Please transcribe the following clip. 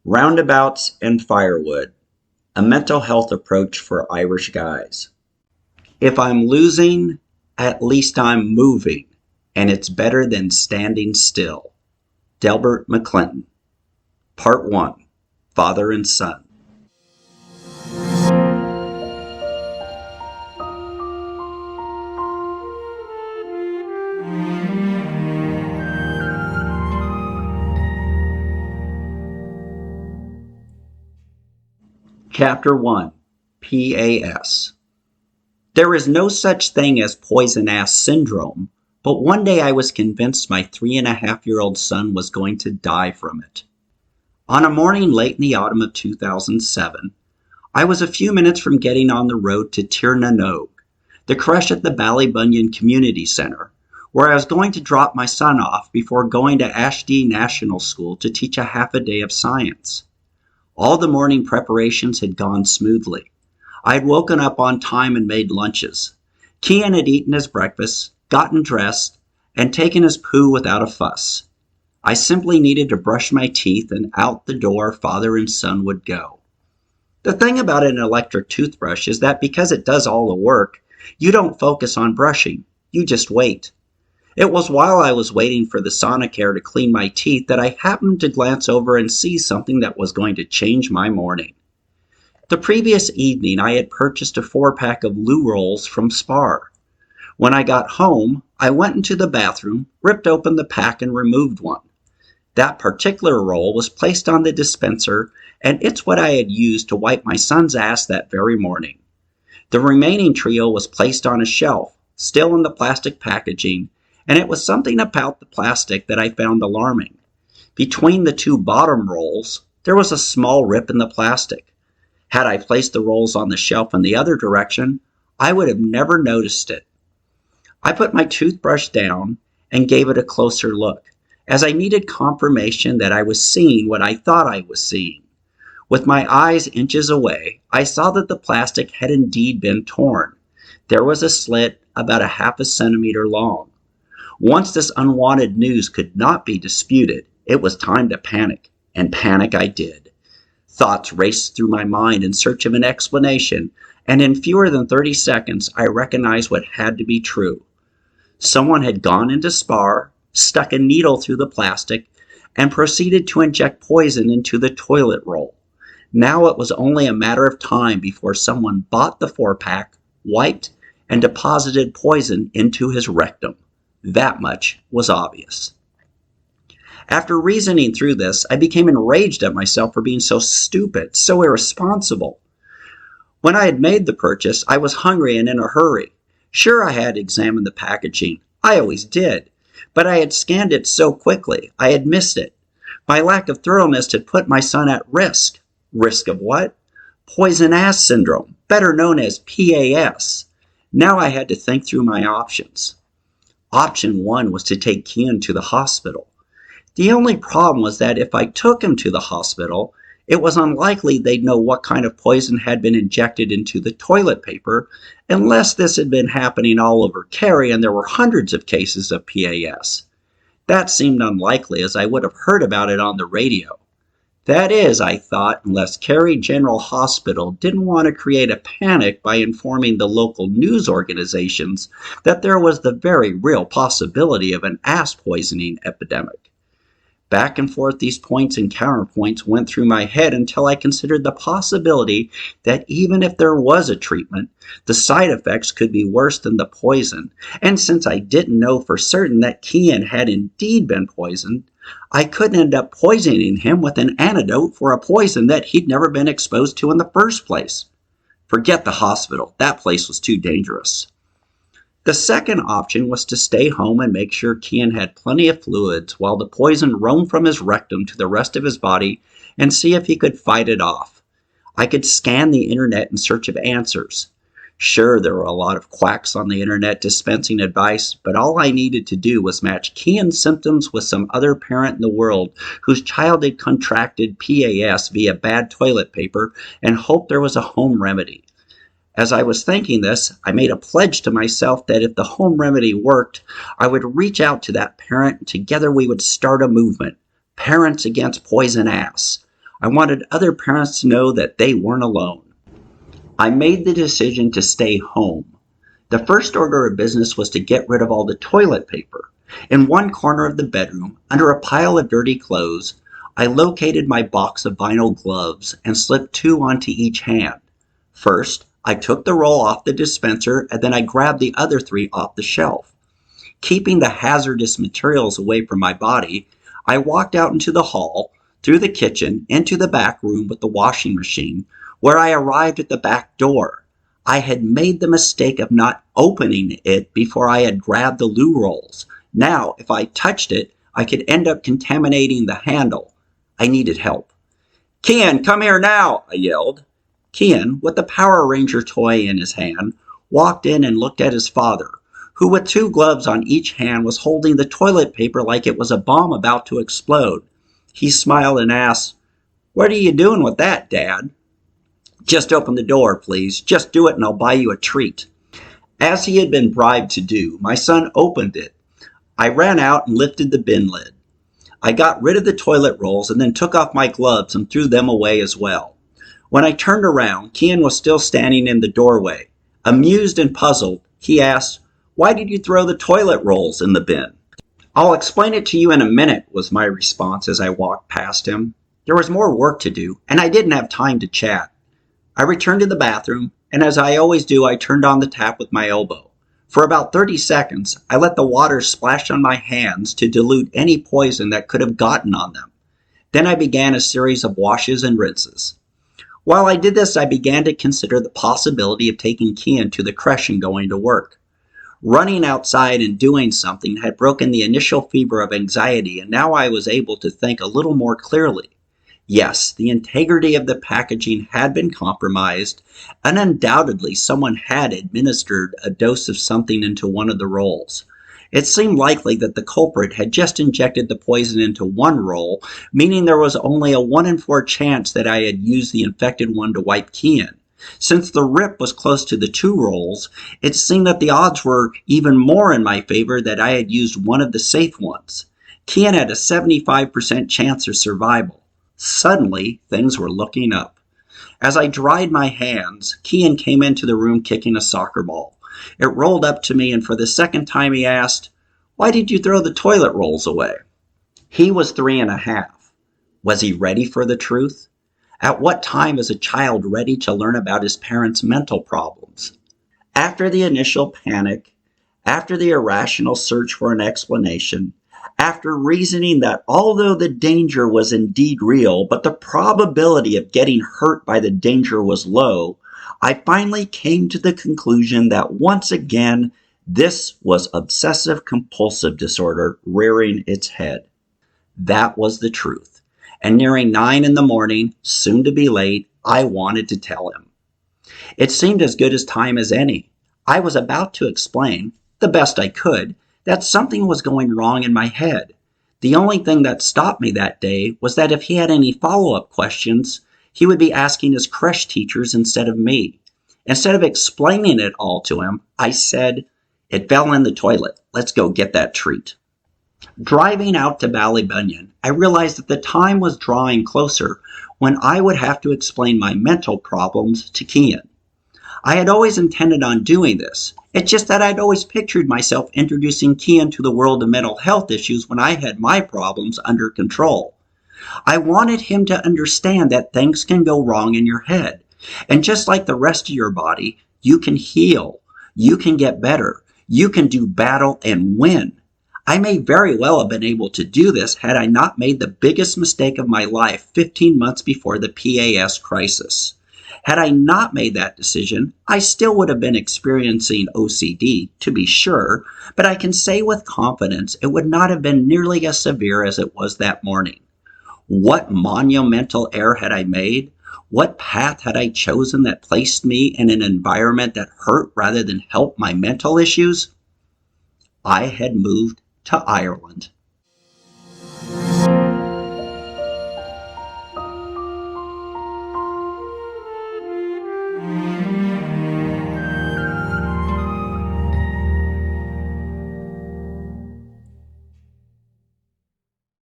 Roundabouts and Firewood, a mental health approach for Irish guys. If I'm losing, at least I'm moving, and it's better than standing still. Delbert McClinton. Part 1, Father and Son. Chapter 1, P.A.S. There is no such thing as poison-ass syndrome, but one day I was convinced my 3.5-year-old son was going to die from it. On a morning late in the autumn of 2007, I was a few minutes from getting on the road to Tir na Nog, the creche at the Ballybunion Community Center, where I was going to drop my son off before going to Ashby National School to teach a half a day of science. All the morning preparations had gone smoothly. I had woken up on time and made lunches. Cian had eaten his breakfast, gotten dressed, and taken his poo without a fuss. I simply needed to brush my teeth, and out the door father and son would go. The thing about an electric toothbrush is that because it does all the work, you don't focus on brushing, you just wait. It was while I was waiting for the Sonicare to clean my teeth that I happened to glance over and see something that was going to change my morning. The previous evening I had purchased a 4-pack of loo rolls from Spar. When I got home, I went into the bathroom, ripped open the pack and removed one. That particular roll was placed on the dispenser, and it's what I had used to wipe my son's ass that very morning. The remaining trio was placed on a shelf, still in the plastic packaging, and it was something about the plastic that I found alarming. Between the two bottom rolls, there was a small rip in the plastic. Had I placed the rolls on the shelf in the other direction, I would have never noticed it. I put my toothbrush down and gave it a closer look, as I needed confirmation that I was seeing what I thought I was seeing. With my eyes inches away, I saw that the plastic had indeed been torn. There was a slit about a half a centimeter long. Once this unwanted news could not be disputed, it was time to panic, and panic I did. Thoughts raced through my mind in search of an explanation, and in fewer than 30 seconds I recognized what had to be true. Someone had gone into Spar, stuck a needle through the plastic, and proceeded to inject poison into the toilet roll. Now it was only a matter of time before someone bought the 4-pack, wiped, and deposited poison into his rectum. That much was obvious. After reasoning through this, I became enraged at myself for being so stupid, so irresponsible. When I had made the purchase, I was hungry and in a hurry. Sure, I had examined the packaging. I always did. But I had scanned it so quickly, I had missed it. My lack of thoroughness had put my son at risk. Risk of what? Poison-ass syndrome, better known as P.A.S. Now I had to think through my options. Option 1 was to take Cian to the hospital. The only problem was that if I took him to the hospital, it was unlikely they'd know what kind of poison had been injected into the toilet paper, unless this had been happening all over Kerry and there were hundreds of cases of P.A.S. That seemed unlikely, as I would have heard about it on the radio. That is, I thought, unless Kerry General Hospital didn't want to create a panic by informing the local news organizations that there was the very real possibility of an ass poisoning epidemic. Back and forth these points and counterpoints went through my head until I considered the possibility that even if there was a treatment, the side effects could be worse than the poison, and since I didn't know for certain that Cian had indeed been poisoned, I couldn't end up poisoning him with an antidote for a poison that he'd never been exposed to in the first place. Forget the hospital, that place was too dangerous. The second option was to stay home and make sure Cian had plenty of fluids while the poison roamed from his rectum to the rest of his body and see if he could fight it off. I could scan the internet in search of answers. Sure, there were a lot of quacks on the internet dispensing advice, but all I needed to do was match Cian's symptoms with some other parent in the world whose child had contracted P.A.S. via bad toilet paper and hope there was a home remedy. As I was thinking this, I made a pledge to myself that if the home remedy worked, I would reach out to that parent and together we would start a movement. Parents Against Poison Ass. I wanted other parents to know that they weren't alone. I made the decision to stay home. The first order of business was to get rid of all the toilet paper. In one corner of the bedroom, under a pile of dirty clothes, I located my box of vinyl gloves and slipped 2 onto each hand. First, I took the roll off the dispenser and then I grabbed the other 3 off the shelf. Keeping the hazardous materials away from my body, I walked out into the hall, through the kitchen, into the back room with the washing machine, where I arrived at the back door. I had made the mistake of not opening it before I had grabbed the loo rolls. Now, if I touched it, I could end up contaminating the handle. I needed help. "Kian, come here now," I yelled. Kian, with the Power Ranger toy in his hand, walked in and looked at his father, who with 2 gloves on each hand was holding the toilet paper like it was a bomb about to explode. He smiled and asked, "What are you doing with that, Dad?" "Just open the door, please. Just do it and I'll buy you a treat." As he had been bribed to do, my son opened it. I ran out and lifted the bin lid. I got rid of the toilet rolls and then took off my gloves and threw them away as well. When I turned around, Kian was still standing in the doorway. Amused and puzzled, he asked, "Why did you throw the toilet rolls in the bin?" "I'll explain it to you in a minute," was my response as I walked past him. There was more work to do, and I didn't have time to chat. I returned to the bathroom, and as I always do, I turned on the tap with my elbow. For about 30 seconds, I let the water splash on my hands to dilute any poison that could have gotten on them. Then I began a series of washes and rinses. While I did this, I began to consider the possibility of taking Kian to the creche and going to work. Running outside and doing something had broken the initial fever of anxiety, and now I was able to think a little more clearly. Yes, the integrity of the packaging had been compromised, and undoubtedly someone had administered a dose of something into one of the rolls. It seemed likely that the culprit had just injected the poison into one roll, meaning there was only a 1 in 4 chance that I had used the infected one to wipe Kian. Since the rip was close to the 2 rolls, it seemed that the odds were even more in my favor that I had used one of the safe ones. Kian had a 75% chance of survival. Suddenly, things were looking up. As I dried my hands, Kian came into the room kicking a soccer ball. It rolled up to me, and for the second time he asked, "Why did you throw the toilet rolls away?" He was 3.5. Was he ready for the truth? At what time is a child ready to learn about his parents' mental problems? After the initial panic, after the irrational search for an explanation, after reasoning that although the danger was indeed real, but the probability of getting hurt by the danger was low, I finally came to the conclusion that once again, this was obsessive-compulsive disorder rearing its head. That was the truth. And nearing 9 in the morning, soon to be late, I wanted to tell him. It seemed as good as time as any. I was about to explain, the best I could, that something was going wrong in my head. The only thing that stopped me that day was that if he had any follow-up questions, he would be asking his creche teachers instead of me. Instead of explaining it all to him, I said, "It fell in the toilet. Let's go get that treat." Driving out to Ballybunion, I realized that the time was drawing closer when I would have to explain my mental problems to Kian. I had always intended on doing this. It's just that I'd always pictured myself introducing Kian to the world of mental health issues when I had my problems under control. I wanted him to understand that things can go wrong in your head. And just like the rest of your body, you can heal. You can get better. You can do battle and win. I may very well have been able to do this had I not made the biggest mistake of my life 15 months before the P.A.S. crisis. Had I not made that decision, I still would have been experiencing OCD, to be sure, but I can say with confidence it would not have been nearly as severe as it was that morning. What monumental error had I made? What path had I chosen that placed me in an environment that hurt rather than helped my mental issues? I had moved to Ireland.